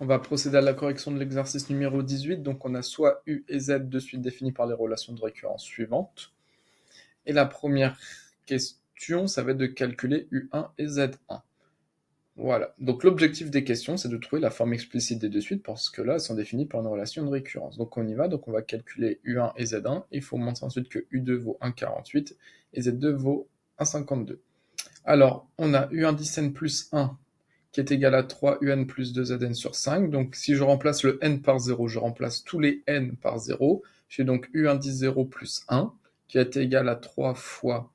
On va procéder à la correction de l'exercice numéro 18. Donc, on a soit U et Z de suite définis par les relations de récurrence suivantes. Et la première question, ça va être de calculer U1 et Z1. Voilà. Donc, l'objectif des questions, c'est de trouver la forme explicite des deux suites parce que là, elles sont définies par une relation de récurrence. Donc, on y va. Donc, on va calculer U1 et Z1. Il faut montrer ensuite que U2 vaut 1,48 et Z2 vaut 1,52. Alors, on a U indice n plus 1 qui est égal à 3un plus 2zn sur 5. Donc si je remplace le n par 0, je remplace tous les n par 0. J'ai donc u indice 0 plus 1, qui est égal à 3 fois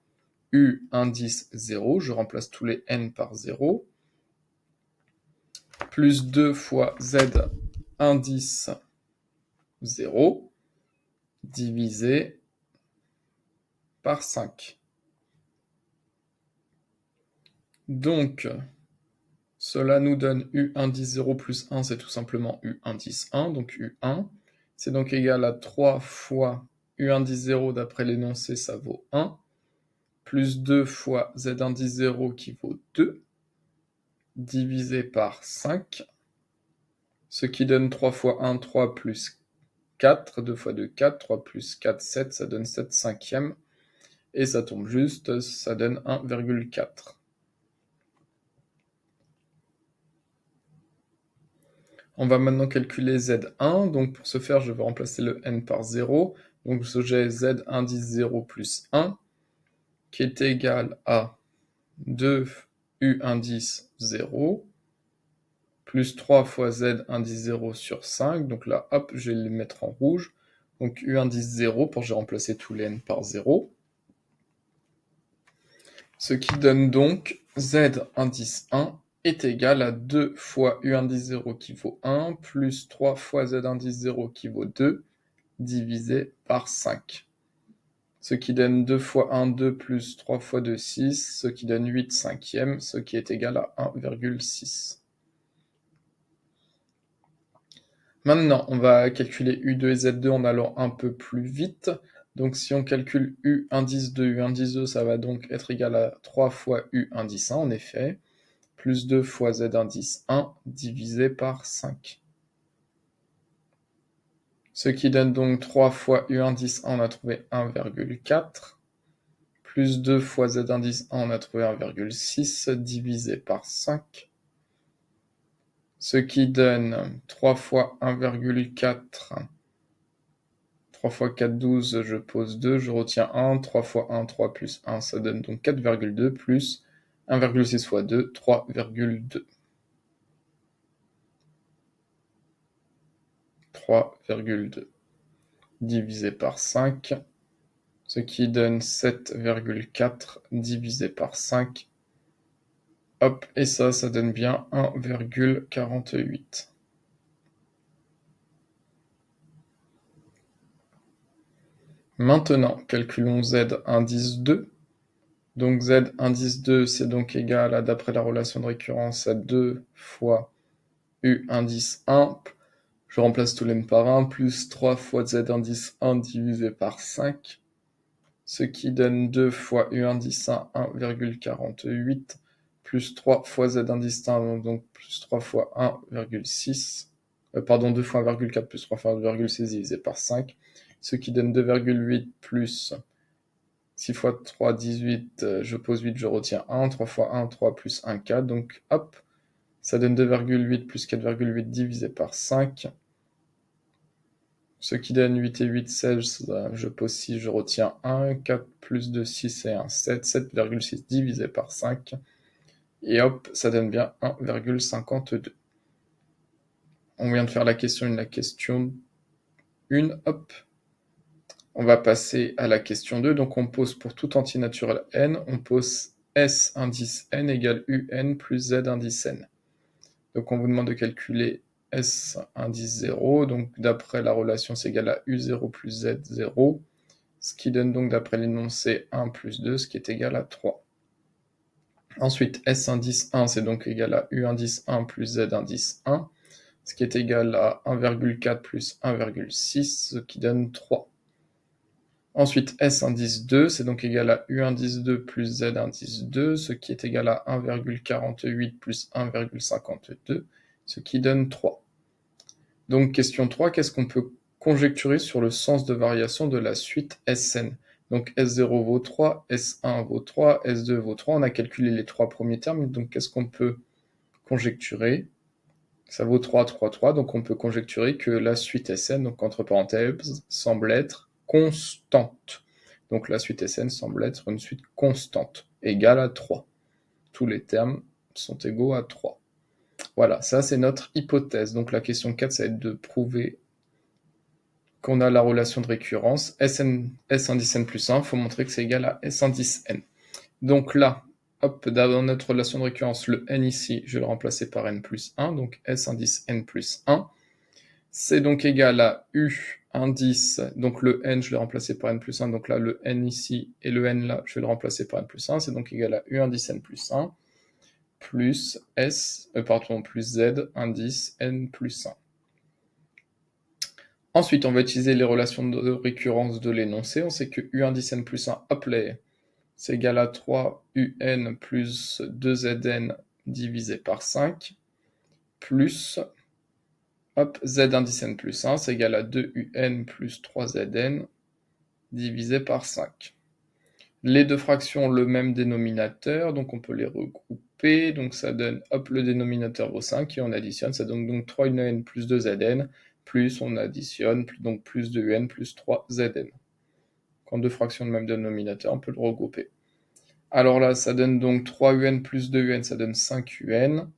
u indice 0. Je remplace tous les n par 0. Plus 2 fois z indice 0, divisé par 5. Donc, cela nous donne u indice 0 plus 1, c'est tout simplement u indice 1, donc u1. C'est donc égal à 3 fois u indice 0 d'après l'énoncé, ça vaut 1, plus 2 fois z indice 0 qui vaut 2, divisé par 5, ce qui donne 3 fois 1, 3 plus 4, 2 fois 2, 4, 3 plus 4, 7, ça donne 7 cinquièmes, et ça tombe juste, ça donne 1,4. On va maintenant calculer Z1, donc pour ce faire, je vais remplacer le n par 0, donc j'ai Z indice 0 plus 1, qui est égal à 2U indice 0, plus 3 fois Z indice 0 sur 5, donc là, hop, je vais les mettre en rouge, donc U indice 0, pour j'ai remplacé tous les n par 0, ce qui donne donc Z indice 1 est égal à 2 fois U indice 0 qui vaut 1, plus 3 fois Z indice 0 qui vaut 2, divisé par 5. Ce qui donne 2 fois 1, 2, plus 3 fois 2, 6, ce qui donne 8 cinquièmes, ce qui est égal à 1,6. Maintenant, on va calculer U2 et Z2 en allant un peu plus vite. Donc si on calcule U indice 2, U indice 2, ça va donc être égal à 3 fois U indice 1, en effet, plus 2 fois Z indice 1, divisé par 5. Ce qui donne donc 3 fois U indice 1, on a trouvé 1,4, plus 2 fois Z indice 1, on a trouvé 1,6, divisé par 5. Ce qui donne 3 fois 1,4, 3 fois 4, 12, je pose 2, je retiens 1, 3 fois 1, 3 plus 1, ça donne donc 4,2, plus 1,6 fois 2, 3,2. 3,2 divisé par 5, ce qui donne 7,4 divisé par 5. Hop, et ça donne bien 1,48. Maintenant, calculons Z indice 2. Donc Z indice 2, c'est donc égal à, d'après la relation de récurrence, à 2 fois U indice 1. Je remplace tous les n par 1, plus 3 fois Z indice 1 divisé par 5. Ce qui donne 2 fois U indice 1, 1,48, plus 3 fois Z indice 1, donc plus 3 fois 1,6. Pardon, 2 fois 1,4 plus 3 fois 1,6 divisé par 5. Ce qui donne 2,8 plus 6 fois 3, 18, je pose 8, je retiens 1, 3 fois 1, 3 plus 1, 4, donc hop, ça donne 2,8 plus 4,8 divisé par 5, ce qui donne 8 et 8, 16, je pose 6, je retiens 1, 4 plus 2, 6 et 1, 7, 7,6 divisé par 5, et hop, ça donne bien 1,52. On vient de faire la question 1, hop. On va passer à la question 2. Donc, on pose pour tout entier naturel n, on pose S indice n égale UN plus Z indice n. Donc, on vous demande de calculer S indice 0. Donc, d'après la relation, c'est égal à U0 plus Z0. Ce qui donne donc, d'après l'énoncé, 1 plus 2, ce qui est égal à 3. Ensuite, S indice 1, c'est donc égal à U indice 1 plus Z indice 1. Ce qui est égal à 1,4 plus 1,6, ce qui donne 3. Ensuite, S indice 2, c'est donc égal à U indice 2 plus Z indice 2, ce qui est égal à 1,48 plus 1,52, ce qui donne 3. Donc question 3, qu'est-ce qu'on peut conjecturer sur le sens de variation de la suite Sn? Donc S0 vaut 3, S1 vaut 3, S2 vaut 3. On a calculé les trois premiers termes, donc qu'est-ce qu'on peut conjecturer? Ça vaut 3, 3, 3, donc on peut conjecturer que la suite Sn, donc entre parenthèses, semble être constante. Donc la suite Sn semble être une suite constante, égale à 3. Tous les termes sont égaux à 3. Voilà, ça c'est notre hypothèse. Donc la question 4, ça va être de prouver qu'on a la relation de récurrence S indice n plus 1, il faut montrer que c'est égal à S indice n. Donc là, hop, dans notre relation de récurrence, le n ici, je vais le remplacer par n plus 1, donc S indice n plus 1. C'est donc égal à U indice, donc le n, je l'ai remplacé par n plus 1, donc là, le n ici et le n là, je vais le remplacer par n plus 1, c'est donc égal à U indice n plus 1, plus plus Z indice n plus 1. Ensuite, on va utiliser les relations de récurrence de l'énoncé. On sait que U indice n plus 1, hop là, c'est égal à 3 UN plus 2ZN divisé par 5, plus, hop, Z indice n plus 1, c'est égal à 2 UN plus 3ZN divisé par 5. Les deux fractions ont le même dénominateur, donc on peut les regrouper. Donc ça donne, hop, le dénominateur vaut 5 et on additionne. Ça donne donc 3 UN plus 2 ZN, plus on additionne, donc plus 2 UN plus 3 ZN. Quand deux fractions ont le même dénominateur, on peut le regrouper. Alors là, ça donne donc 3 UN plus 2 UN, ça donne 5 UN,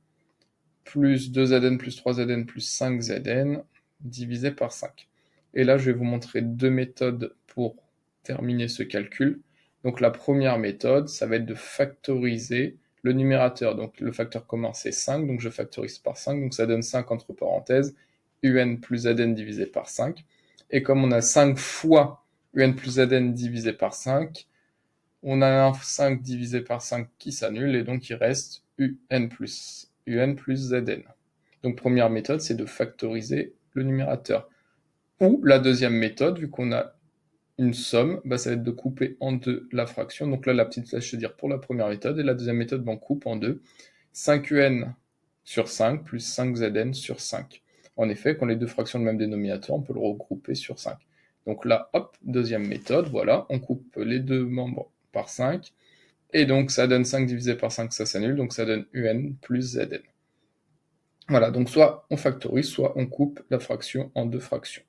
plus 2 ZN plus 3 ZN plus 5 ZN, divisé par 5. Et là, je vais vous montrer deux méthodes pour terminer ce calcul. Donc la première méthode, ça va être de factoriser le numérateur. Donc le facteur commun, c'est 5, donc je factorise par 5, donc ça donne 5 entre parenthèses, UN plus ZN divisé par 5. Et comme on a 5 fois UN plus ZN divisé par 5, on a un 5 divisé par 5 qui s'annule, et donc il reste UN plus ZN. Donc première méthode, c'est de factoriser le numérateur. Ou la deuxième méthode, vu qu'on a une somme, ça va être de couper en deux la fraction. Donc là, la petite flèche, c'est-à-dire pour la première méthode, et la deuxième méthode, on coupe en deux. 5UN sur 5 plus 5ZN sur 5. En effet, quand les deux fractions ont le même dénominateur, on peut le regrouper sur 5. Donc là, hop, deuxième méthode, voilà, on coupe les deux membres par 5, et donc ça donne 5 divisé par 5, ça s'annule, donc ça donne UN plus ZN. Voilà, donc soit on factorise, soit on coupe la fraction en deux fractions.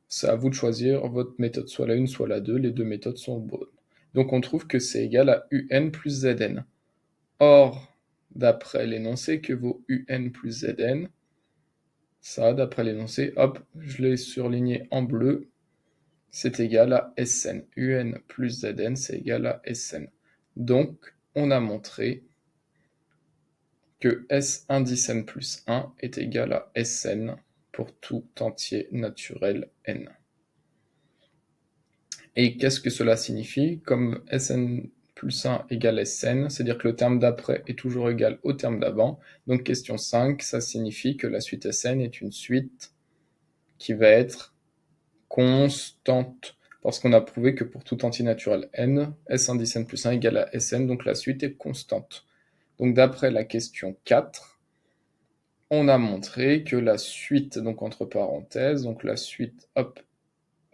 C'est à vous de choisir votre méthode, soit la 1, soit la 2, les deux méthodes sont bonnes. Donc on trouve que c'est égal à UN plus ZN. Or, d'après l'énoncé, que vaut UN plus ZN? Ça, d'après l'énoncé, hop, je l'ai surligné en bleu, c'est égal à Sn. UN plus Zn, c'est égal à Sn. Donc, on a montré que S indice n plus 1 est égal à Sn pour tout entier naturel n. Et qu'est-ce que cela signifie? Comme Sn plus 1 égale Sn, c'est-à-dire que le terme d'après est toujours égal au terme d'avant. Donc question 5, ça signifie que la suite Sn est une suite qui va être constante. Parce qu'on a prouvé que pour tout entier naturel n, S indice n plus 1 égale à Sn, donc la suite est constante. Donc d'après la question 4, on a montré que la suite, donc entre parenthèses, donc la suite, hop,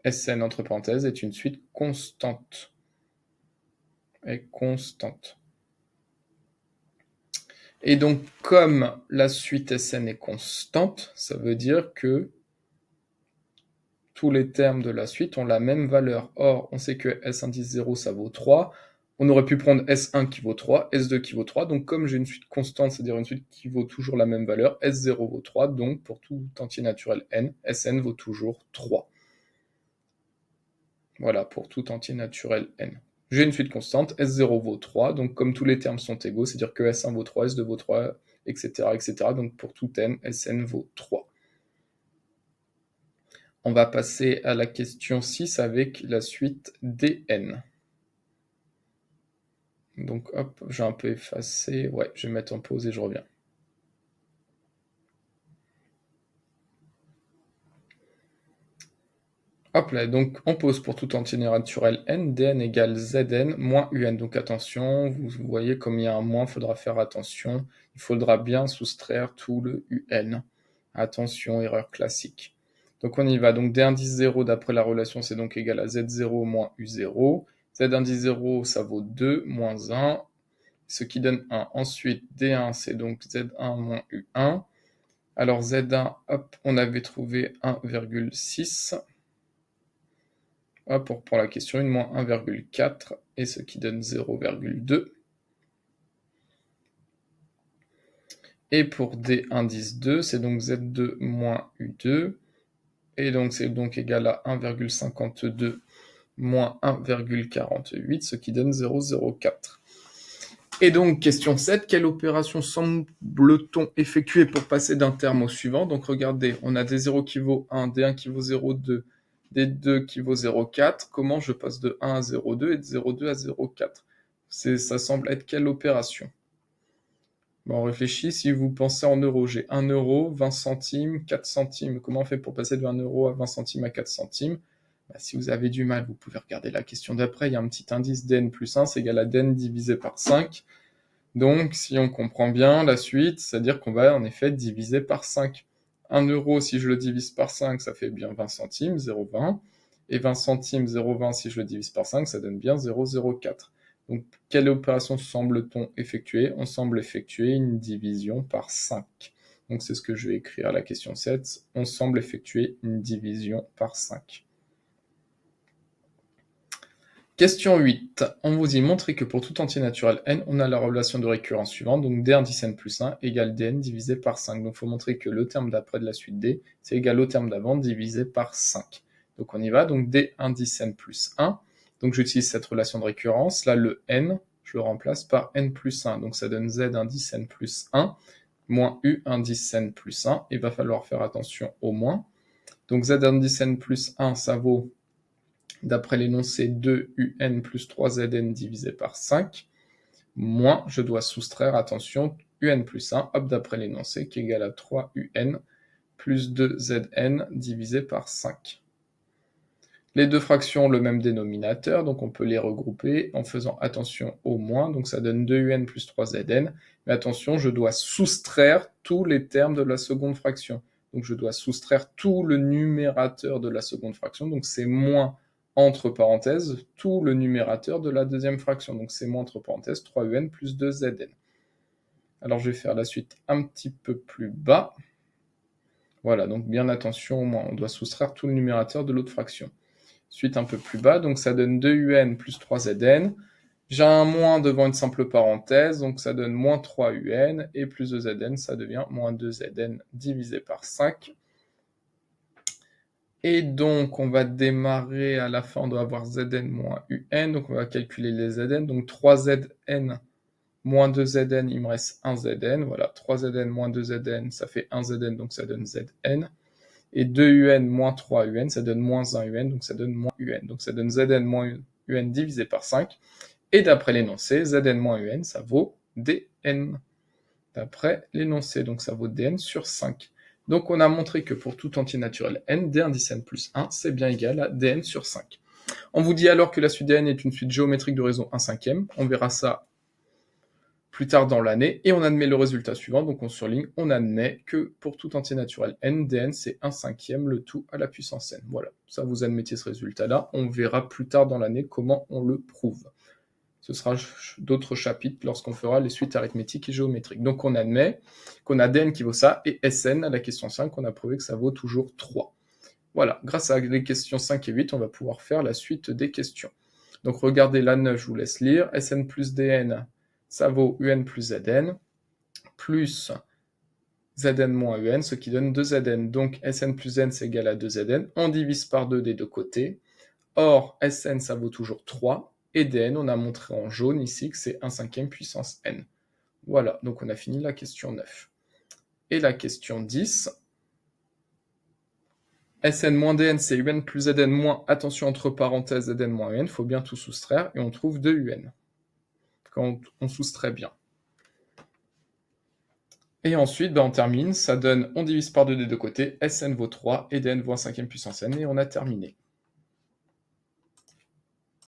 Sn entre parenthèses, est une suite constante. Est constante. Et donc, comme la suite Sn est constante, ça veut dire que tous les termes de la suite ont la même valeur. Or, on sait que S indice 0, ça vaut 3. On aurait pu prendre S1 qui vaut 3, S2 qui vaut 3. Donc, comme j'ai une suite constante, c'est-à-dire une suite qui vaut toujours la même valeur, S0 vaut 3. Donc, pour tout entier naturel n, Sn vaut toujours 3. Voilà, pour tout entier naturel n. J'ai une suite constante, S0 vaut 3. Donc, comme tous les termes sont égaux, c'est-à-dire que S1 vaut 3, S2 vaut 3, etc., etc. Donc, pour tout n, Sn vaut 3. On va passer à la question 6 avec la suite dn. Donc hop, j'ai un peu effacé. Ouais, je vais mettre en pause et je reviens. Hop là, donc on pose pour tout entier naturel n, dn égale zn moins un. Donc attention, vous voyez comme il y a un moins, il faudra faire attention. Il faudra bien soustraire tout le un. Attention, erreur classique. Donc on y va. Donc D indice 0 d'après la relation, c'est donc égal à Z0 moins U0. Z indice 0, ça vaut 2 moins 1, ce qui donne 1. Ensuite, D1, c'est donc Z1 moins U1. Alors Z1, hop, on avait trouvé 1,6. Hop, on reprend la question, une moins 1,4, et ce qui donne 0,2. Et pour D indice 2, c'est donc Z2 moins U2. Et donc c'est donc égal à 1,52 moins 1,48, ce qui donne 0,04. Et donc, question 7, quelle opération semble-t-on effectuer pour passer d'un terme au suivant? Donc regardez, on a D0 qui vaut 1, D1 qui vaut 0,2, D2 qui vaut 0,4. Comment je passe de 1 à 0,2 et de 0,2 à 0,4? Ça semble être quelle opération? Bon, on réfléchit, si vous pensez en euros, j'ai 1 euro, 20 centimes, 4 centimes. Comment on fait pour passer de 1 euro à 20 centimes à 4 centimes? Si vous avez du mal, vous pouvez regarder la question d'après. Il y a un petit indice dn plus 1, c'est égal à dn divisé par 5. Donc, si on comprend bien la suite, c'est-à-dire qu'on va en effet diviser par 5. 1 euro, si je le divise par 5, ça fait bien 20 centimes, 0,20. Et 20 centimes, 0,20, si je le divise par 5, ça donne bien 0,04. Donc, quelle opération semble-t-on effectuer? On semble effectuer une division par 5. Donc, c'est ce que je vais écrire à la question 7. On semble effectuer une division par 5. Question 8. On vous dit montrer que pour tout entier naturel n, on a la relation de récurrence suivante, donc d indice n plus 1 égale dn divisé par 5. Donc il faut montrer que le terme d'après de la suite d, c'est égal au terme d'avant divisé par 5. Donc on y va, donc d indice n plus 1. Donc j'utilise cette relation de récurrence. Là, le n, je le remplace par n plus 1. Donc ça donne z indice n plus 1 moins u indice n plus 1. Il va falloir faire attention au moins. Donc z indice n plus 1, ça vaut, d'après l'énoncé, 2un plus 3zn divisé par 5, moins, je dois soustraire, attention, un plus 1, hop, d'après l'énoncé, qui est égal à 3un plus 2zn divisé par 5. Les deux fractions ont le même dénominateur, donc on peut les regrouper en faisant attention au moins, donc ça donne 2un plus 3zn, mais attention, je dois soustraire tous les termes de la seconde fraction. Donc je dois soustraire tout le numérateur de la seconde fraction, donc c'est moins entre parenthèses tout le numérateur de la deuxième fraction, donc c'est moins entre parenthèses 3un plus 2zn. Alors je vais faire la suite un petit peu plus bas. Voilà, donc bien attention au moins, on doit soustraire tout le numérateur de l'autre fraction. Suite un peu plus bas, donc ça donne 2un plus 3zn. J'ai un moins devant une simple parenthèse, donc ça donne moins 3un, et plus 2zn, ça devient moins 2zn divisé par 5. Et donc, on va démarrer à la fin, on doit avoir zn moins un, donc on va calculer les zn, donc 3zn moins 2zn, il me reste 1zn, voilà, 3zn moins 2zn, ça fait 1zn, donc ça donne zn, et 2un moins 3un, ça donne moins 1un, donc ça donne moins un, donc ça donne zn moins un divisé par 5, et d'après l'énoncé, zn moins un, ça vaut dn, d'après l'énoncé, donc ça vaut dn sur 5. Donc on a montré que pour tout entier naturel n, d indice n plus 1, c'est bien égal à dn sur 5. On vous dit alors que la suite dn est une suite géométrique de raison 1/5, on verra ça plus tard dans l'année, et on admet le résultat suivant, donc on surligne, on admet que pour tout entier naturel n, dn c'est 1/5, le tout à la puissance n. Voilà, ça vous admettez ce résultat-là, on verra plus tard dans l'année comment on le prouve. Ce sera d'autres chapitres lorsqu'on fera les suites arithmétiques et géométriques. Donc on admet qu'on a dn qui vaut ça, et Sn, à la question 5, on a prouvé que ça vaut toujours 3. Voilà, grâce à les questions 5 et 8, on va pouvoir faire la suite des questions. Donc regardez la 9, je vous laisse lire. Sn plus dn, ça vaut un plus zn, plus zn moins un, ce qui donne 2zn. Donc Sn plus n, c'est égal à 2zn. On divise par 2 des deux côtés. Or, Sn, ça vaut toujours 3. Et dn, on a montré en jaune ici que c'est 1/5 puissance n. Voilà, donc on a fini la question 9. Et la question 10. Sn moins dn, c'est un plus zn moins, attention entre parenthèses, zn moins un, il faut bien tout soustraire, et on trouve 2un. Quand on soustrait bien. Et ensuite, on termine, ça donne, on divise par 2 des deux côtés, Sn vaut 3, et dn vaut 1/5 puissance n, et on a terminé.